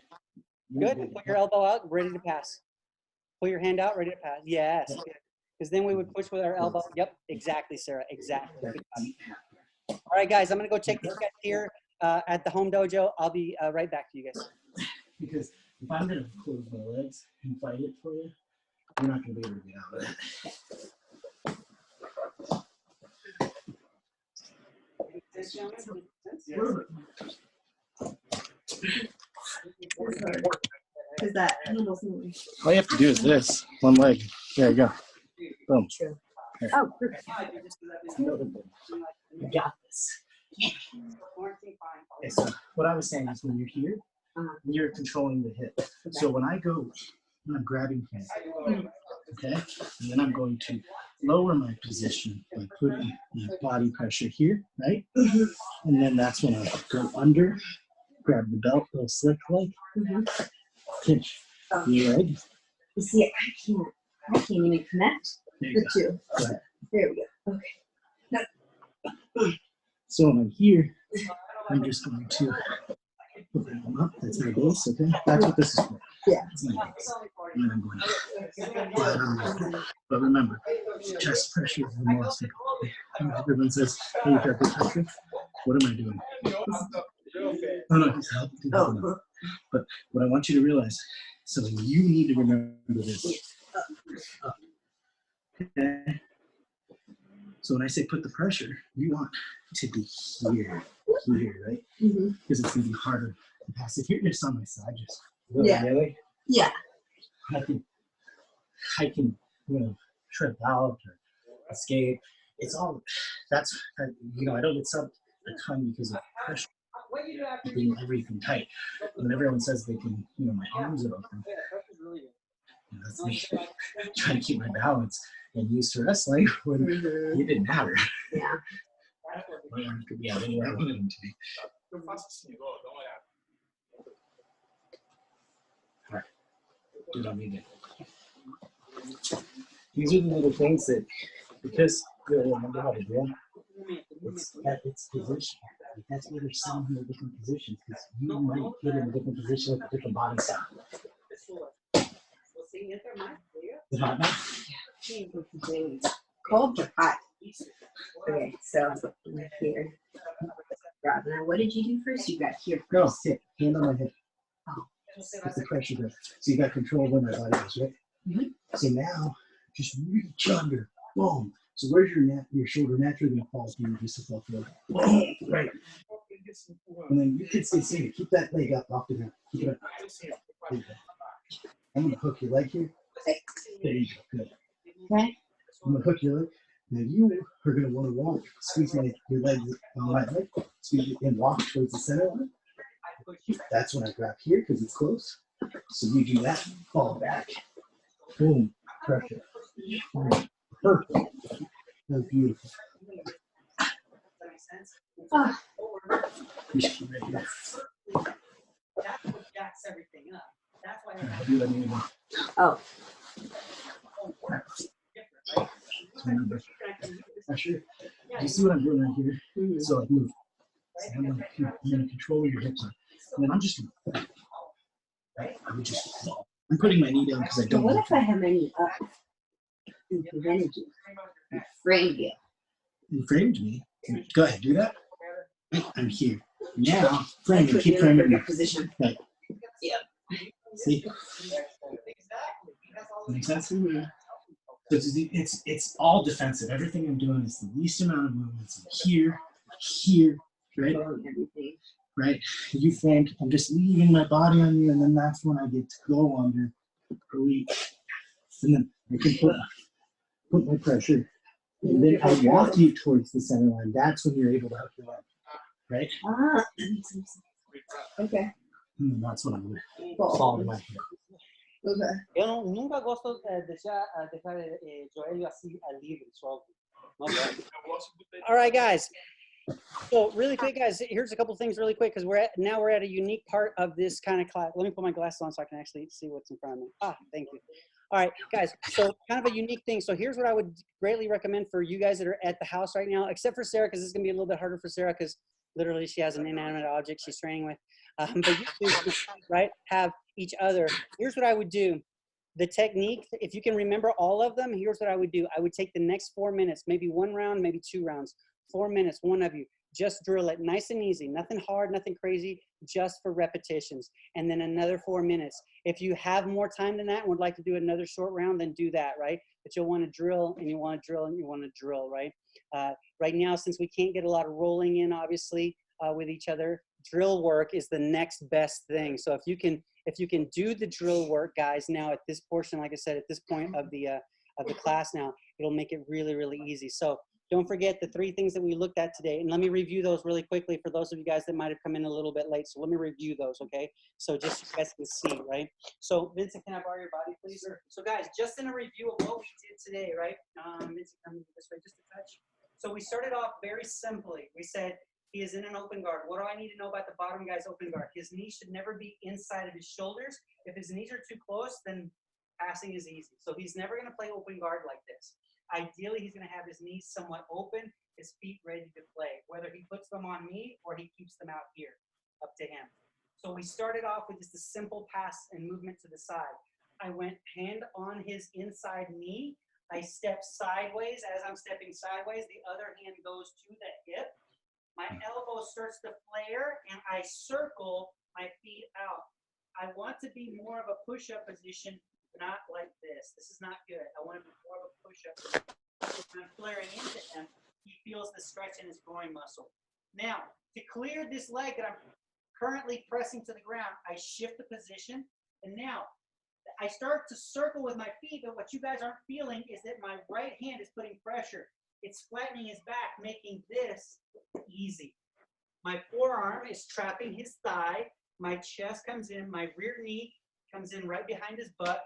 good. Put your elbow out, ready to pass. Pull your hand out, ready to pass. Yes, because then we would push with our elbow. Yep, exactly, Sarah, exactly. Good job. All right, guys, I'm going to go check these guys here at the home dojo. I'll be right back to you guys. Because if I'm going to close my legs and fight it for you, you're not going to be able to get out of it. This gentleman, Is that almost moving? All you have to do is this. One leg. There you go. Boom. True. Oh, perfect. You got this. Okay, so what I was saying is when you're here, you're controlling the hip. So when I go, I'm grabbing him, okay? And then I'm going to lower my position by putting my body pressure here, right? And then that's when I go under, grab the belt, little slick leg, pinch the leg. You see, I can't even connect. There you The go. two. Go ahead. There we go. Okay. So when I'm here, I'm just going to put that one up. That's my base, okay? That's what this is for. Yeah. That's my base. And then I'm going to flat on my head. But remember, chest pressure is the most important. Everyone says, hey, you got good pressure. What am I doing? Oh, no, he's helping. Oh. But what I want you to realize, so you need to remember this. Okay? So when I say put the pressure, you want to be here, right? Mm-hmm. Because it's going to be harder to pass. If you're just on my side, just Yeah. really, Yeah. I can, trip out or escape. It's all, that's, I don't get subbed a ton because of pressure, keeping everything tight. When everyone says they can, my arms are open, that's me trying to keep my balance and used to wrestling when it didn't matter. Yeah. My arm could be out anywhere I wanted them to be. Eu faço assim, igual, dá uma olhada. Do it on me again. These are the little things that, because you don't remember how to do them, it's at its position. Like that's why there's 700 different positions, because you might get in a different position with a different body style. Is it hot now? Cold or hot? Okay, so right here. Rob, now what did you do first? You got here No, first. sit. Hand on my hip. Oh. Put the pressure there. So you got control of where my body is, right? Mm-hmm. So now, just reach under. Boom. So where's your shoulder naturally going to fall to you just to fall forward? Boom. Right. And then you can stay seated. Keep that leg up off the ground. Keep it up. There you go. I'm going to hook your leg here. There you go. Good. Okay. I'm going to hook your leg. Now you are going to want to walk. Squeeze your leg on my leg. Squeeze it and walk towards the center line. That's when I grab here because it's close. So you do that. Fall back. Boom. Pressure. Perfect. That's beautiful. You should keep right here. I'll do that anyway. Oh. Remember, pressure. You see what I'm doing right here? Mm-hmm. So I move. So I'm going to control where your hips are. And then I'm just going to, right? I would just fall. I'm putting my knee down because I So don't what want if I have my knee up? You prevented you. You framed you. You framed me. Go ahead, do that. I'm here. Now, frame me. Put Keep you in a framing me. perfect position. Right. Yep. See? Make sense? Mm-hmm. It's all defensive. Everything I'm doing is the least amount of movements. Here, here, right? Everything. Right? You framed. I'm just leaving my body on you, and then that's when I get to go under, release, and then I can put my pressure, and then I walk you towards the center line. That's when you're able to hook your leg, right? Ah, that makes sense. Okay. And that's when I'm going to fall to my hip. Okay. Eu nunca gosto de deixar Joelho assim livre, solto. All right, guys. So really quick, guys, here's a couple things really quick because we're at a unique part of this kind of class. Let me put my glasses on so I can actually see what's in front of me. Thank you. All right, guys, so kind of a unique thing. So here's what I would greatly recommend for you guys that are at the house right now, except for Sarah, because this is going to be a little bit harder for Sarah because literally she has an inanimate object she's training with. But you two, right, have each other. Here's what I would do. The technique, if you can remember all of them, here's what I would do. I would take the next 4 minutes, maybe one round, maybe 2 rounds. 4 minutes, one of you. Just drill it nice and easy. Nothing hard, nothing crazy, just for repetitions. And then another 4 minutes. If you have more time than that and would like to do another short round, then do that, right? But you'll want to drill and you want to drill and you want to drill, right? Right now, since we can't get a lot of rolling in, obviously, with each other, drill work is the next best thing. So if you can do the drill work, guys, now at this portion, like I said, at this point of the class now, it'll make it really, really easy. So don't forget the 3 things that we looked at today. And let me review those really quickly for those of you guys that might have come in a little bit late. So let me review those, okay? So just so you guys can see, right? So Vincent, can I borrow your body, please? Sure. So guys, just in a review of what we did today, right? Vincent, come this way just a touch. So we started off very simply. We said he is in an open guard. What do I need to know about the bottom guy's open guard? His knees should never be inside of his shoulders. If his knees are too close, then passing is easy. So he's never going to play open guard like this. Ideally, he's going to have his knees somewhat open, his feet ready to play. Whether he puts them on me or he keeps them out here, up to him. So we started off with just a simple pass and movement to the side. I went hand on his inside knee. I step sideways. As I'm stepping sideways, the other hand goes to the hip. My elbow starts to flare, and I circle my feet out. I want to be more of a push-up position, not like this. This is not good. I want to be more of a push-up. If I'm flaring into him, he feels the stretch in his groin muscle. Now, to clear this leg that I'm currently pressing to the ground, I shift the position, and now I start to circle with my feet, but what you guys aren't feeling is that my right hand is putting pressure. It's flattening his back, making this easy. My forearm is trapping his thigh. My chest comes in. My rear knee comes in right behind his butt.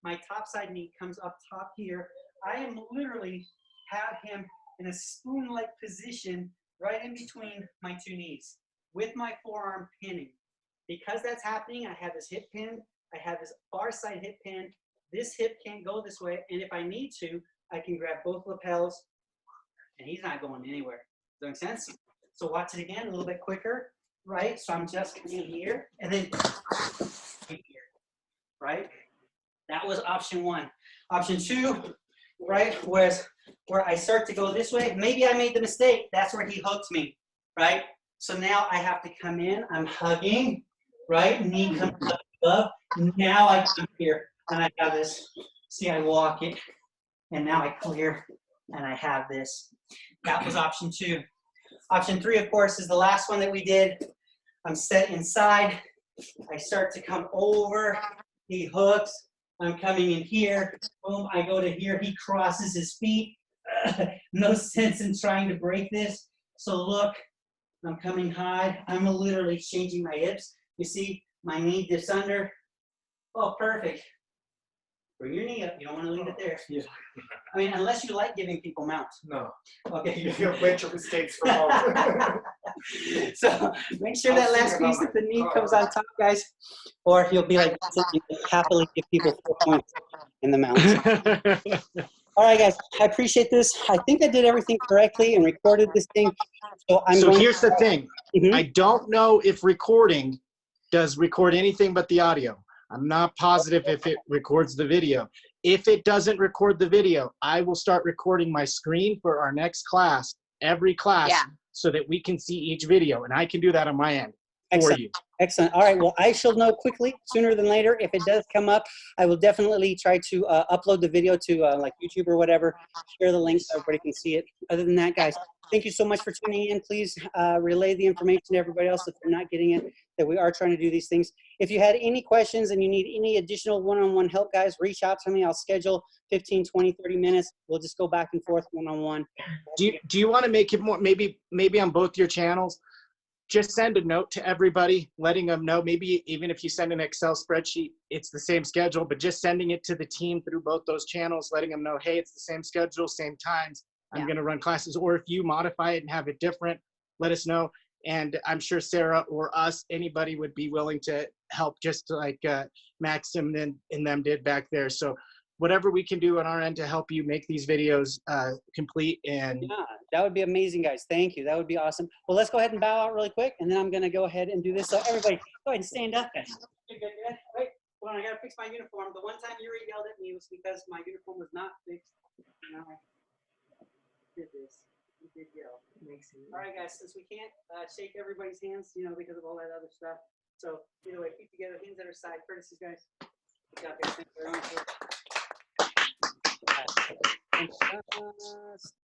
My top side knee comes up top here. I am literally have him in a spoon-like position right in between my two knees with my forearm pinning. Because that's happening, I have his hip pinned. I have his far side hip pinned. This hip can't go this way, and if I need to, I can grab both lapels, and he's not going anywhere. Does that make sense? So watch it again, a little bit quicker, right? So I'm just coming here, and then here, right? That was option one. Option two, right, was where I start to go this way. Maybe I made the mistake. That's where he hooked me, right? So now I have to come in. I'm hugging, right? Knee comes up above. Now I come here, and I have this. See, I walk it, and now I clear, and I have this. That was option two. Option three, of course, is the last one that we did. I'm set inside. I start to come over. He hooks. I'm coming in here. Boom, I go to here. He crosses his feet. No sense in trying to break this. So look, I'm coming high. I'm literally changing my hips. You see, my knee dips under. Oh, perfect. Bring your knee up. You don't want to leave it there. Yeah. I mean, unless you like giving people mounts. No. Okay. You have a bunch of mistakes from all. So make sure that last piece of the knee comes on top, guys, or you'll be like, happily give people 4 points in the mount. All right, guys, I appreciate this. I think I did everything correctly and recorded this thing. So Here's the thing. Mhm. I don't know if recording does record anything but the audio. I'm not positive if it records the video. If it doesn't record the video, I will start recording my screen for our next class, every class, so that we can see each video. And I can do that on my end for you. Excellent. All right. Well, I shall know quickly, sooner than later. If it does come up, I will definitely try to upload the video to like YouTube or whatever, share the link so everybody can see it. Other than that, guys, thank you so much for tuning in. Please relay the information to everybody else if they're not getting it, that we are trying to do these things. If you had any questions and you need any additional one-on-one help, guys, reach out to me. I'll schedule 15, 20, 30 minutes. We'll just go back and forth one-on-one. Do you want to make it more, maybe on both your channels? Just send a note to everybody, letting them know, maybe even if you send an Excel spreadsheet, it's the same schedule, but just sending it to the team through both those channels, letting them know, hey, it's the same schedule, same times, I'm going to run classes. Or if you modify it and have it different, let us know. And I'm sure Sarah or us, anybody would be willing to help, just like Maxim and them did back there. So whatever we can do on our end to help you make these videos complete. And yeah, that would be amazing, guys. Thank you. That would be awesome. Well, let's go ahead and bow out really quick, and then I'm going to go ahead and do this. So everybody, go ahead and stand up, guys. Good, good, good. Wait, hold on. I got to fix my uniform. The one time Yuri yelled at me was because my uniform was not fixed. And I did this. He did yell. All right, guys, since we can't shake everybody's hands, because of all that other stuff. So either way, keep together, hands at our side. Courtesies, guys. Good job, guys. Thank you very much.